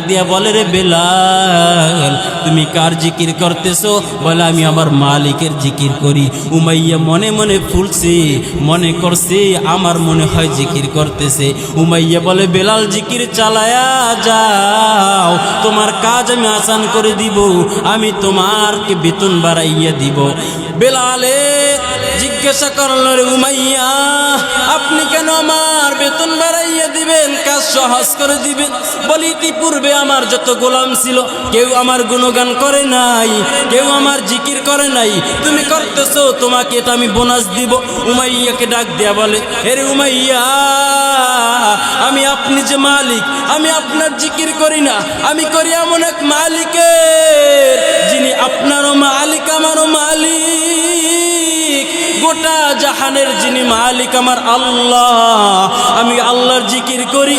দিয়া বলে, রে বেলাল তুমি কার জিকির করতেছো? বলে আমি আমার মালিকের জিকির করি। উমাইয়া মনে মনে ফুলছে, মনে করছে আমার মনে হয় জিকির করতেছে। উমাইয়া বলে, বেলাল জিকির চালায়া যাও, তোমার কাজ আমি আসান করে দিব, আমি তোমারকে বেতন বাড়াইয়া দিব। বেলালে জিজ্ঞাসা করলো, রে উমাইয়া আপনি কেন আমার বেতন বাড়াইয়া দিবেন, কাজ সহজ করে দিবেন? বলি ইতিপূর্বে আমার যত গোলাম ছিল কেউ আমার গুণগান করে নাই, কেউ আমার জিকির করে নাই, তুমি করতেছো, তোমাকে এটা আমি বোনাস দিব। উমাইয়াকে ডাক দেয়া বলে, হে উমাইয়া আমি আপনি যে মালিক, আমি আপনার জিকির করি না, আমি করি এমন এক মালিকের যিনি আপনারও মালিক আমারও মালিক, গোটা জাহানের যিনি মালিক আমার আল্লাহ। আমি আল্লাহর জিকির করি।